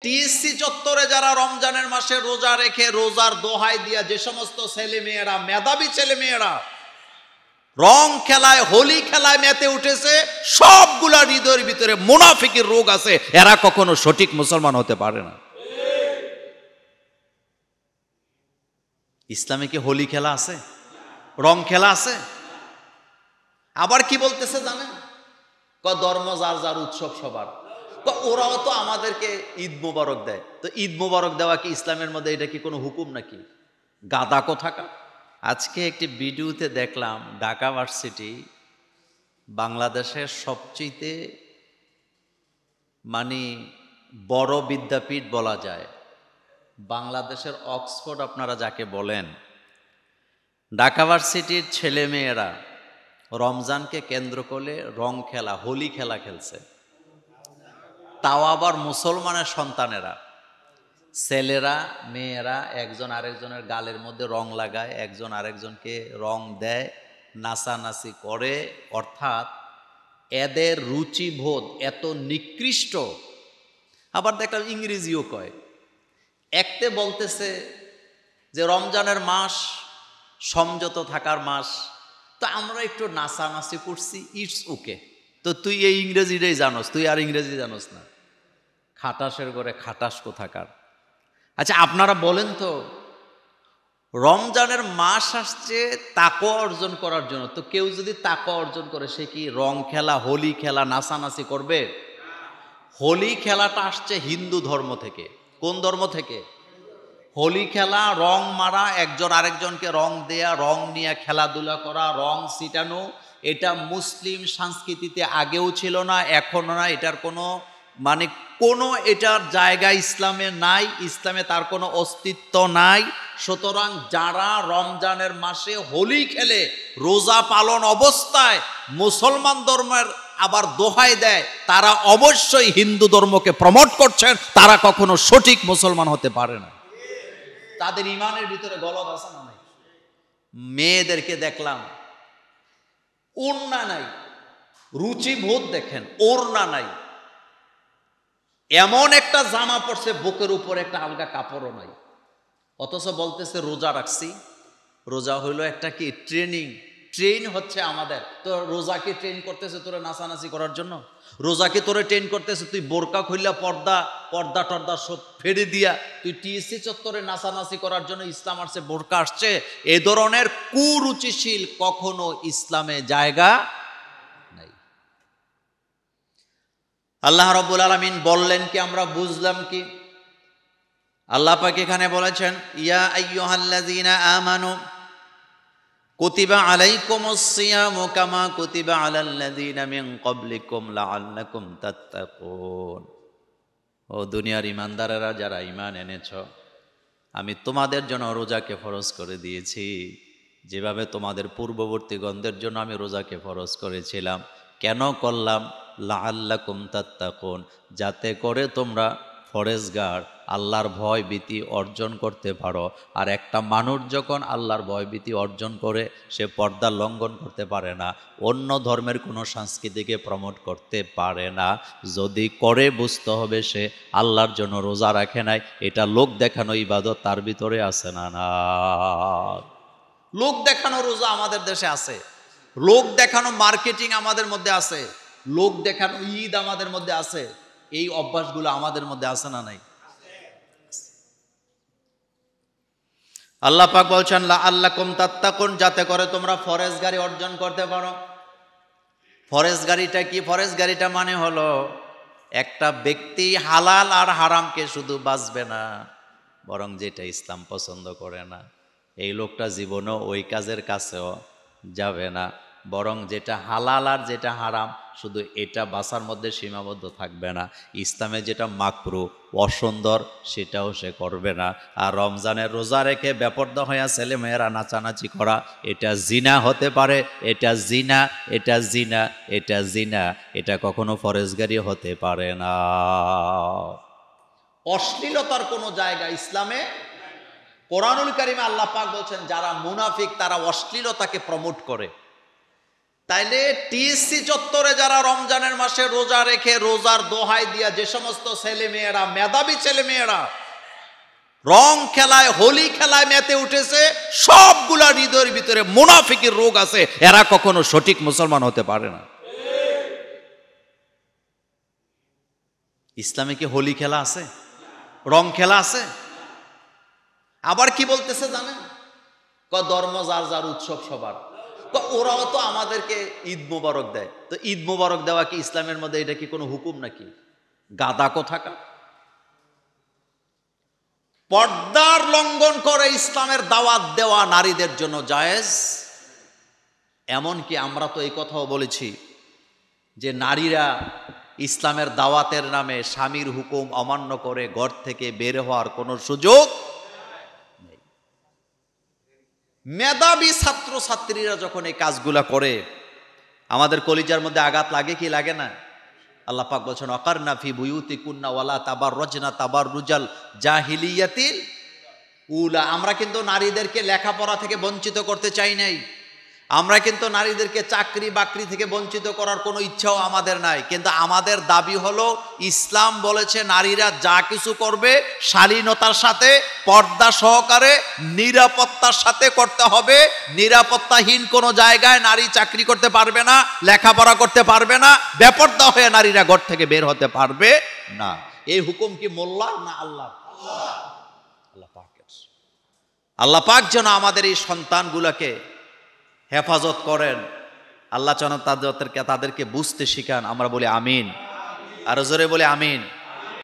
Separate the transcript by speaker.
Speaker 1: TSC চত্বরে যারা রমজানের মাসে রোজা রেখে রোজার দোহাই দিয়া যে সমস্ত ছেলে মেয়েরা, মেধাবী ছেলে মেয়েরা রং খেলায়, হোলি খেলায় মেতে উঠেছে, সবগুলা হৃদয়ের ভিতরে মুনাফিকের রোগ আছে। এরা কখনো সঠিক মুসলমান হতে পারে না। ইসলামে কি হোলি খেলা আছে? রং খেলা আছে? আবার কি বলতেছে জানেন? ধর্ম যার যার, উৎসব সবার। ওরাও তো আমাদেরকে ঈদ মোবারক দেয়, তো ঈদ মোবারক দেওয়া কি ইসলামের মধ্যে এটা কি কোনো হুকুম নাকি? গাদা কোথাকার। আজকে একটি ভিডিওতে দেখলাম ঢাকা ভার্সিটি বাংলাদেশের সবচেয়ে বড় বিদ্যাপীঠ বলা যায়, বাংলাদেশের অক্সফোর্ড আপনারা যাকে বলেন, ঢাকা ভার্সিটির ছেলে মেয়েরা রমজানকে কেন্দ্র করে রং খেলা, হোলি খেলা খেলছে। তাও আবার মুসলমানের সন্তানেরা, ছেলেরা মেয়েরা একজন আরেকজনের গালের মধ্যে রং লাগায়, একজন আরেকজনকে রং দেয়, নাচানাচি করে। অর্থাৎ এদের রুচিবোধ এত নিকৃষ্ট। আবার দেখলাম ইংরেজিও কয়। একতে বলতেছে যে রমজানের মাস সংযত থাকার মাস, তো আমরা একটু নাচানাচি করছি, ইটস ওকে। তো তুই এই ইংরেজিটাই জানোস, তুই আর ইংরেজি জানোস না। খাটাসের ঘরে খাটাস কোথাকার। আচ্ছা আপনারা বলেন তো, রমজানের মাস আসছে তাকওয়া অর্জন করার জন্য, তো কেউ যদি তাকওয়া অর্জন করে সে কি রং খেলা, হোলি খেলা, নাচানাচি করবে? হোলি খেলাটা আসছে হিন্দু ধর্ম থেকে। কোন ধর্ম থেকে? হোলি খেলা, রং মারা, একজন আরেকজনকে রং দেয়া, রং নিয়ে খেলাধুলা করা, রং ছিটানো, এটা মুসলিম সংস্কৃতিতে আগেও ছিল না, এখনো না। এটার কোনো এটার জায়গা ইসলামে নাই, ইসলামে তার কোনো অস্তিত্ব নাই। সুতরাং যারা রমজানের মাসে হোলি খেলে রোজা পালন অবস্থায় মুসলমান ধর্মের আবার দোহাই দেয়, তারা অবশ্যই হিন্দু ধর্মকে প্রমোট করছেন, তারা কখনো সঠিক মুসলমান হতে পারে না। তাদের ইমানের ভিতরে গলদ আছে না নাই? মেয়েদেরকে দেখলাম ওড়না নাই, রুচিবোধ দেখেন, ওড়না নাই, এমন একটা জামা পড়ছে বুকের উপর একটা আলগা কাপড়ও নাই, অথচ বলতেছে রোজা রাখছি। রোজা হইলো একটা কি ট্রেন হচ্ছে আমাদের। তো রোজাকে ট্রেন করতেছে তোরে নাচানাচি করার জন্য? রোজাকে তোরে ট্রেন করতেছে তুই বোরকা খুললা পর্দা টর্দা সব ফেলে দিয়া তুই টিএসসি চত্বরে নাচানাচি করার জন্য ইসলাম আসছে, বোরকা আসছে? এ ধরনের কুরুচিশীল কখনো ইসলামে জায়গা নাই। আল্লাহ রাব্বুল আলামিন বললেন কি, আমরা বুঝলাম কি? আল্লাহ পাক এখানে বলেছেন, ইয়া আইয়ুহাল্লাযীনা আমানু কুতিবা আলাইকুমুস সিয়ামু কামা কুতিবা আলাল্লাযীনা মিন ক্বাবলিকুম লাআল্লাকুম তাত্তাকুন। ও দুনিয়ার ইমানদারেরা যারা ঈমান এনেছ, আমি তোমাদের জন্য রোজাকে ফরজ করে দিয়েছি, যেভাবে তোমাদের পূর্ববর্তীগণদের জন্য আমি রোজাকে ফরজ করেছিলাম। কেন করলাম? লাআল্লাকুম তাত্তাকুন, যাতে করে তোমরা ফরেজগার, আল্লাহর ভয় ভীতি অর্জন করতে পারো। আর একটা মানুষ যখন আল্লাহর ভয় ভীতি অর্জন করে, সে পর্দা লঙ্ঘন করতে পারে না, অন্য ধর্মের কোনো সংস্কৃতিকে প্রমোট করতে পারে না। যদি করে বুঝতে হবে সে আল্লাহর জন্য রোজা রাখে নাই। এটা লোক দেখানো ইবাদত তার ভিতরে আছে না? না, লোক দেখানো রোজা আমাদের দেশে আছে, লোক দেখানো মার্কেটিং আমাদের মধ্যে আছে, লোক দেখানো ঈদ আমাদের মধ্যে আছে। এই অভ্যাসগুলো আমাদের মধ্যে আছে না নাই? আল্লাহ পাক বলছেন লাআল্লাকুম তাত্তাকুন, যাতে করে তোমরা ফরেজগারি অর্জন করতে পারো। ফরেজগারিটা কি? ফরেজগারিটা মানে হলো একটা ব্যক্তি হালাল আর হারামকে শুধু বাঁচবে না, বরং যেটা ইসলাম পছন্দ করে না এই লোকটা জীবনেও ওই কাজের কাছেও যাবে না, বরং যেটা হালাল আর যেটা হারাম শুধু এটা বাঁচার মধ্যে সীমাবদ্ধ থাকবে না। ইসলামে যেটা মাকরু, অসুন্দর, সেটাও সে করবে না। আর রমজানের রোজা রেখে বেপরদা হয়ে ছেলে মেয়েরা নাচানাচি করা, এটা জিনা হতে পারে, এটা জিনা, এটা জিনা, এটা জিনা, এটা কখনো ফরেজগারি হতে পারে না। অশ্লীলতার কোনো জায়গা ইসলামে, কোরআনুল কারীমে আল্লাহ পাক বলছেন যারা মুনাফিক তারা অশ্লীলতাকে প্রমোট করে। তাইলে টিএসসি চত্বরে যারা রমজানের মাসে রোজা রেখে রোজার দোহাই দিয়া যে সমস্ত ছেলে মেয়েরা, মেধাবী ছেলে মেয়েরা রং খেলায়, হোলি খেলায় মেতে উঠেছে, সবগুলা হৃদয়ের ভিতরে মুনাফিকের রোগ আছে, এরা কখনো সঠিক মুসলমান হতে পারে না। ইসলামে কি হোলি খেলা আছে, রং খেলা আছে? আবার কি বলতেছে জানেন, ধর্ম যার যার, উৎসব সবার। ওরাও তো আমাদেরকে ঈদ মোবারক দেয়, তো ঈদ মোবারক দেওয়া কি ইসলামের মধ্যে এটা কি কোনো হুকুম নাকি? গাদা কোথাকা। পর্দার লঙ্ঘন করে ইসলামের দাওয়াত দেওয়া নারীদের জন্য জায়েজ। এমনকি আমরা তো এই কথাও বলেছি যে নারীরা ইসলামের দাওয়াতের নামে স্বামীর হুকুম অমান্য করে ঘর থেকে বের হওয়ার কোনো সুযোগ নেই। মেধাবী ছাত্র ছাত্রীরা যখন এই কাজগুলা করে, আমাদের কলিজার মধ্যে আঘাত লাগে কি লাগে না? আল্লাহ পাক বলছেন, ওয়াকারনা ফি বুয়ুতিকুন্না ওয়ালা তাবাররুজনা তাবাররুজাল জাহিলিয়াতিল উলা। আমরা কিন্তু নারীদেরকে লেখাপড়া থেকে বঞ্চিত করতে চাই নাই, আমরা কিন্তু নারীদেরকে চাকরি বাকরি থেকে বঞ্চিত করার কোনো ইচ্ছাও আমাদের নাই। কিন্তু আমাদের দাবি হলো, ইসলাম বলেছে নারীরা যা কিছু করবে শালীনতার সাথে, পর্দা সহকারে, নিরাপত্তার সাথে করতে হবে। নিরাপত্তাহীন কোনো জায়গায় নারী চাকরি করতে পারবে না, লেখাপড়া করতে পারবে না, বেপর্দা হয়ে নারীরা ঘর থেকে বের হতে পারবে না। এই হুকুম কি মোল্লার না আল্লাহ? আল্লাহ পাকের। আল্লাহ পাক যেন আমাদের এই সন্তানগুলোকে হেফাজত করেন, আল্লাহ যেন তাদেরকে বুঝতে শিখান। আমরা বলি আমিন, আরো জোরে বলি আমিন।